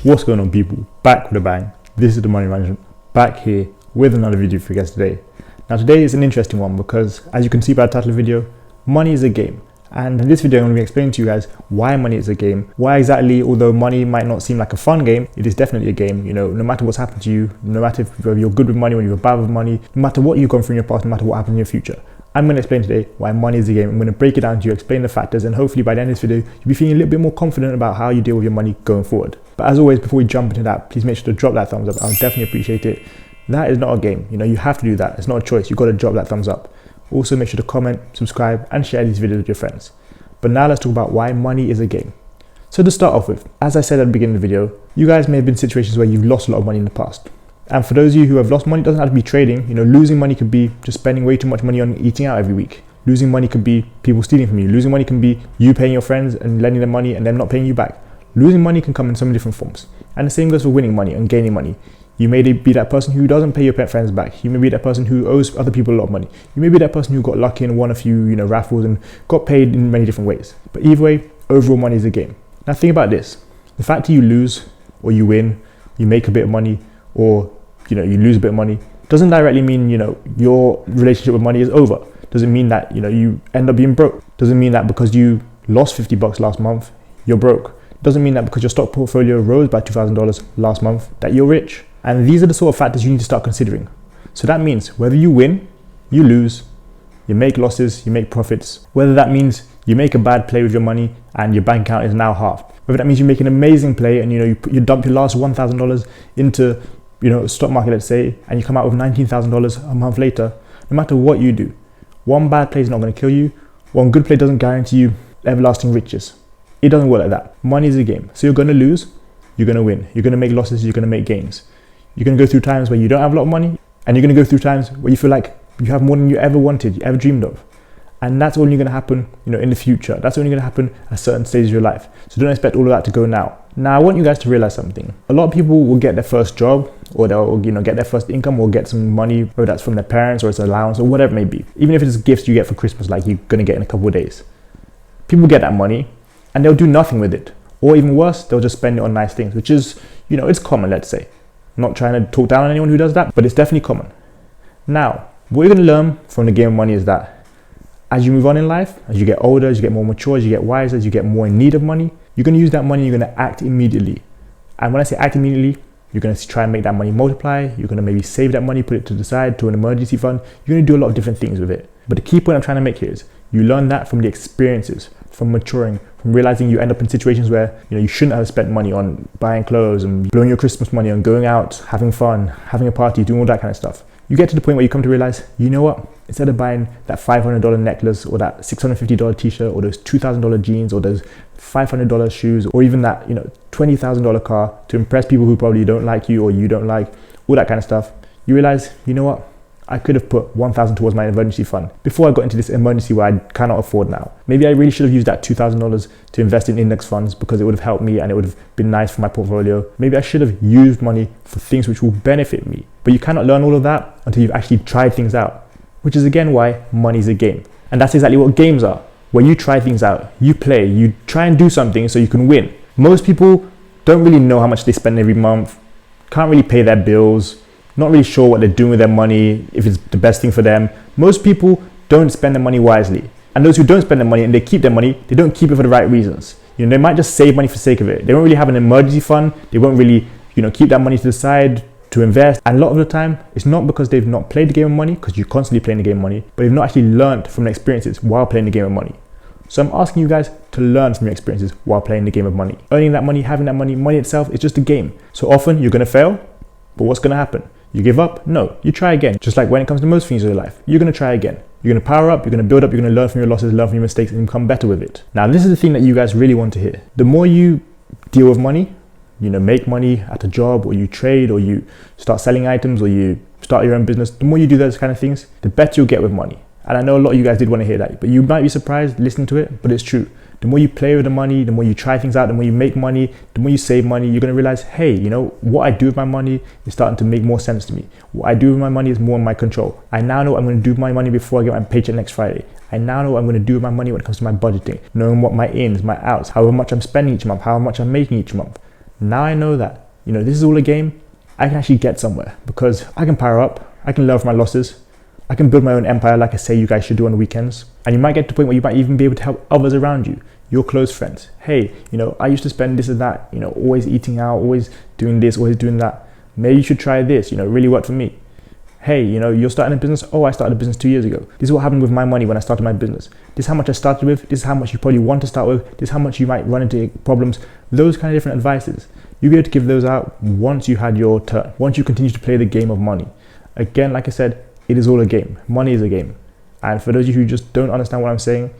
What's going on, people? Back with a bang. This is the Money Management, back here with another video for you guys today. Now today is an interesting one because, as you can see by the title of the video, money is a game. And in this video I'm going to be explaining to you guys why money is a game. Why exactly, although money might not seem like a fun game, it is definitely a game. You know, no matter what's happened to you, no matter if you're good with money or you're bad with money, no matter what you've gone through in your past, no matter what happens in your future, I'm going to explain today why money is a game. I'm going to break it down to you, explain the factors, and hopefully by the end of this video, you'll be feeling a little bit more confident about how you deal with your money going forward. But as always, before we jump into that, please make sure to drop that thumbs up. I'll definitely appreciate it. That is not a game. You know, you have to do that. It's not a choice. You've got to drop that thumbs up. Also, make sure to comment, subscribe, and share these videos with your friends. But now let's talk about why money is a game. So to start off with, as I said at the beginning of the video, you guys may have been in situations where you've lost a lot of money in the past. And for those of you who have lost money, it doesn't have to be trading. You know, losing money could be just spending way too much money on eating out every week. Losing money could be people stealing from you. Losing money can be you paying your friends and lending them money and them not paying you back. Losing money can come in so many different forms. And the same goes for winning money and gaining money. You may be that person who doesn't pay your friends back. You may be that person who owes other people a lot of money. You may be that person who got lucky and won a few, raffles and got paid in many different ways. But either way, overall money is a game. Now think about this. The fact that you lose or you win, you make a bit of money, or you lose a bit of money, doesn't directly mean, your relationship with money is over. Doesn't mean that, you end up being broke. Doesn't mean that because you lost $50 last month, you're broke. Doesn't mean that because your stock portfolio rose by $2,000 last month, that you're rich. And these are the sort of factors you need to start considering. So that means whether you win, you lose, you make losses, you make profits, whether that means you make a bad play with your money and your bank account is now halved, whether that means you make an amazing play and you dump your last $1,000 into stock market, let's say, and you come out with $19,000 a month later, no matter what you do, one bad play is not going to kill you. One good play doesn't guarantee you everlasting riches. It doesn't work like that. Money is a game. So you're going to lose, you're going to win. You're going to make losses, you're going to make gains. You're going to go through times where you don't have a lot of money, and you're going to go through times where you feel like you have more than you ever wanted, you ever dreamed of. And that's only going to happen, in the future. That's only going to happen at certain stages of your life. So don't expect all of that to go now. Now, I want you guys to realize something. A lot of people will get their first job, or they'll, get their first income, or get some money, whether that's from their parents or it's an allowance or whatever it may be. Even if it's gifts you get for Christmas, like you're going to get in a couple of days. People get that money and they'll do nothing with it. Or even worse, they'll just spend it on nice things, which is, it's common, let's say. I'm not trying to talk down on anyone who does that, but it's definitely common. Now, what you're going to learn from the game of money is that as you move on in life, as you get older, as you get more mature, as you get wiser, as you get more in need of money, you're going to use that money, you're going to act immediately. And when I say act immediately, you're going to try and make that money multiply, you're going to maybe save that money, put it to the side to an emergency fund, you're going to do a lot of different things with it. But the key point I'm trying to make here is you learn that from the experiences, from maturing, from realizing you end up in situations where you shouldn't have spent money on buying clothes and blowing your Christmas money on going out, having fun, having a party, doing all that kind of stuff. You get to the point where you come to realize, you know what? Instead of buying that $500 necklace or that $650 t-shirt or those $2,000 jeans or those $500 shoes or even that $20,000 car to impress people who probably don't like you or you don't like, all that kind of stuff, you realize, you know what? I could have put $1,000 towards my emergency fund before I got into this emergency where I cannot afford now. Maybe I really should have used that $2,000 to invest in index funds because it would have helped me and it would have been nice for my portfolio. Maybe I should have used money for things which will benefit me. But you cannot learn all of that until you've actually tried things out, which is again why money is a game. And that's exactly what games are, where you try things out, you play, you try and do something so you can win. Most people don't really know how much they spend every month, can't really pay their bills, not really sure what they're doing with their money, if it's the best thing for them. Most people don't spend their money wisely. And those who don't spend their money and they keep their money, they don't keep it for the right reasons. They might just save money for the sake of it. They don't really have an emergency fund. They won't really, keep that money to the side to invest. And a lot of the time, it's not because they've not played the game of money, because you're constantly playing the game of money, but they've not actually learned from their experiences while playing the game of money. So I'm asking you guys to learn from your experiences while playing the game of money. Earning that money, having that money, money itself is just a game. So often you're going to fail, but what's going to happen? You give up? No, you try again. Just like when it comes to most things in your life, you're going to try again. You're going to power up, you're going to build up, you're going to learn from your losses, learn from your mistakes, and become better with it. Now, this is the thing that you guys really want to hear. The more you deal with money, make money at a job, or you trade, or you start selling items, or you start your own business, the more you do those kind of things, the better you'll get with money. And I know a lot of you guys did want to hear that, but you might be surprised listening to it, but it's true. The more you play with the money, the more you try things out, the more you make money, the more you save money, you're going to realize, hey, what I do with my money is starting to make more sense to me. What I do with my money is more in my control. I now know what I'm going to do with my money before I get my paycheck next Friday. I now know what I'm going to do with my money when it comes to my budgeting, knowing what my ins, my outs, how much I'm spending each month, how much I'm making each month. Now I know that, this is all a game. I can actually get somewhere because I can power up, I can learn from my losses, I can build my own empire like I say you guys should do on the weekends. And you might get to the point where you might even be able to help others around you, your close friends. Hey, I used to spend this and that, always eating out, always doing this, always doing that. Maybe you should try this, it really worked for me. Hey, you're starting a business. Oh, I started a business 2 years ago. This is what happened with my money when I started my business. This is how much I started with. This is how much you probably want to start with. This is how much you might run into problems. Those kind of different advices. You'll be able to give those out once you had your turn, once you continue to play the game of money. Again, like I said, it is all a game. Money is a game. And for those of you who just don't understand what I'm saying,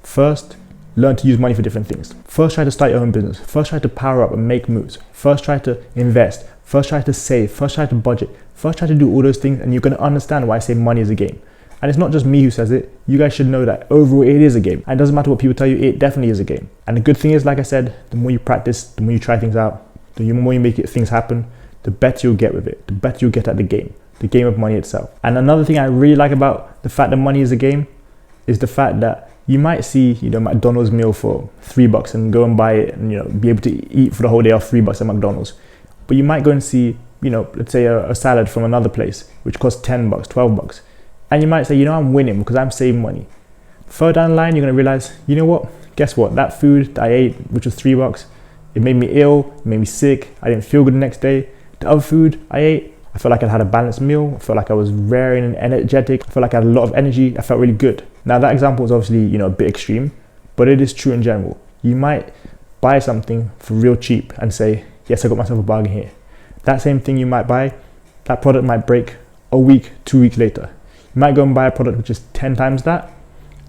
first, learn to use money for different things. First, try to start your own business. First, try to power up and make moves. First, try to invest. First, try to save. First, try to budget. First, try to do all those things, and you're going to understand why I say money is a game. And it's not just me who says it. You guys should know that overall it is a game. And it doesn't matter what people tell you, it definitely is a game. And the good thing is, like I said, the more you practice, the more you try things out, the more you make things happen, the better you'll get with it, the better you'll get at the game of money itself. And another thing I really like about the fact that money is a game is the fact that you might see, McDonald's meal for $3 and go and buy it and, be able to eat for the whole day off $3 at McDonald's. But you might go and see, let's say a salad from another place, which costs $10, $12. And you might say, I'm winning because I'm saving money. Further down the line, you're going to realize, guess what? That food that I ate, which was $3, it made me ill, it made me sick. I didn't feel good the next day. The other food I ate, I felt like I had a balanced meal. I felt like I was raring and energetic. I felt like I had a lot of energy. I felt really good. Now that example is obviously, a bit extreme, but it is true in general. You might buy something for real cheap and say, yes, I got myself a bargain here. That same thing you might buy, that product might break a week, 2 weeks later. You might go and buy a product which is 10 times that,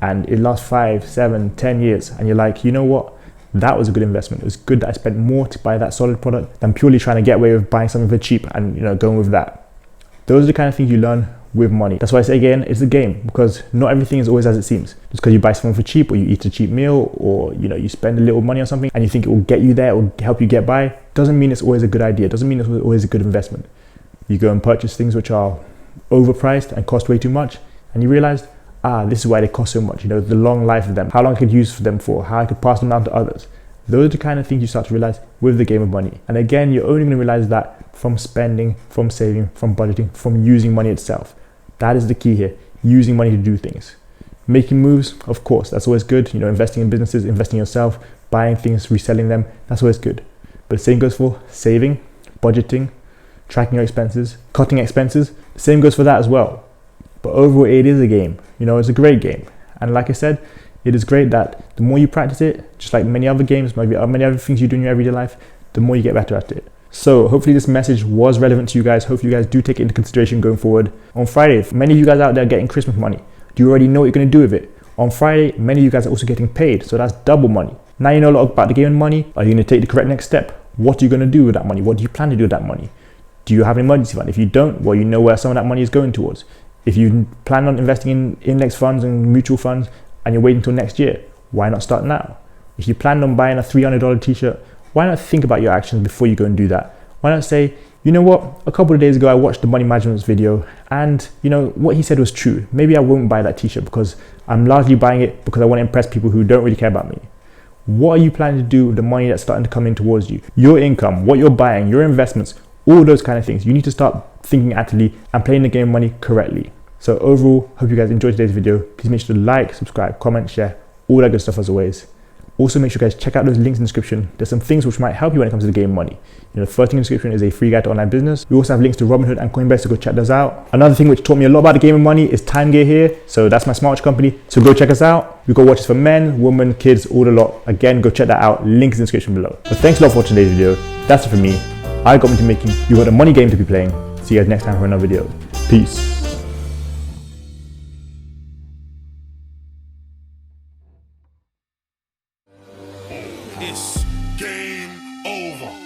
and it lasts 5, 7, 10 years. And you're like, you know what? That was a good investment. It was good that I spent more to buy that solid product than purely trying to get away with buying something for cheap and going with that. Those are the kind of things you learn with money. That's why I say again, it's a game, because not everything is always as it seems. Just because you buy something for cheap, or you eat a cheap meal, or you spend a little money on something and you think it will get you there or help you get by, doesn't mean it's always a good idea. Doesn't mean it's always a good investment. You go and purchase things which are overpriced and cost way too much, and you realize, this is why they cost so much. The long life of them, how long I could use for them for, how I could pass them down to others. Those are the kind of things you start to realize with the game of money. And again, you're only going to realize that from spending, from saving, from budgeting, from using money itself. That is the key here, using money to do things. Making moves, of course, that's always good. Investing in businesses, investing in yourself, buying things, reselling them, that's always good. But the same goes for saving, budgeting, tracking your expenses, cutting expenses. The same goes for that as well. But overall, it is a game. It's a great game. And like I said, it is great that the more you practice it, just like many other games, maybe many other things you do in your everyday life, the more you get better at it. So hopefully this message was relevant to you guys. Hopefully you guys do take it into consideration going forward. On Friday, many of you guys out there are getting Christmas money. Do you already know what you're going to do with it? On Friday, many of you guys are also getting paid. So that's double money. Now you know a lot about the game of money. Are you going to take the correct next step? What are you going to do with that money? What do you plan to do with that money? Do you have an emergency fund? If you don't, well, you know where some of that money is going towards. If you plan on investing in index funds and mutual funds and you're waiting until next year, why not start now? If you plan on buying a $300 t-shirt, why not think about your actions before you go and do that? Why not say, you know what, a couple of days ago I watched the money management video and what he said was true. Maybe I won't buy that t-shirt because I'm largely buying it because I want to impress people who don't really care about me. What are you planning to do with the money that's starting to come in towards you? Your income, what you're buying, your investments, all those kind of things. You need to start thinking actively and playing the game of money correctly. So overall, hope you guys enjoyed today's video. Please make sure to like, subscribe, comment, share, all that good stuff as always. Also make sure you guys check out those links in the description. There's some things which might help you when it comes to the game of money. The first thing in the description is a free guide to online business. We also have links to Robinhood and Coinbase, so go check those out. Another thing which taught me a lot about the game of money is Time Gear here. So that's my smartwatch company. So go check us out. We've got watches for men, women, kids, all the lot. Again, go check that out. Links in the description below. But thanks a lot for watching today's video. That's it for me. I got into making. You got a money game to be playing. See you guys next time for another video. Peace. It's game over.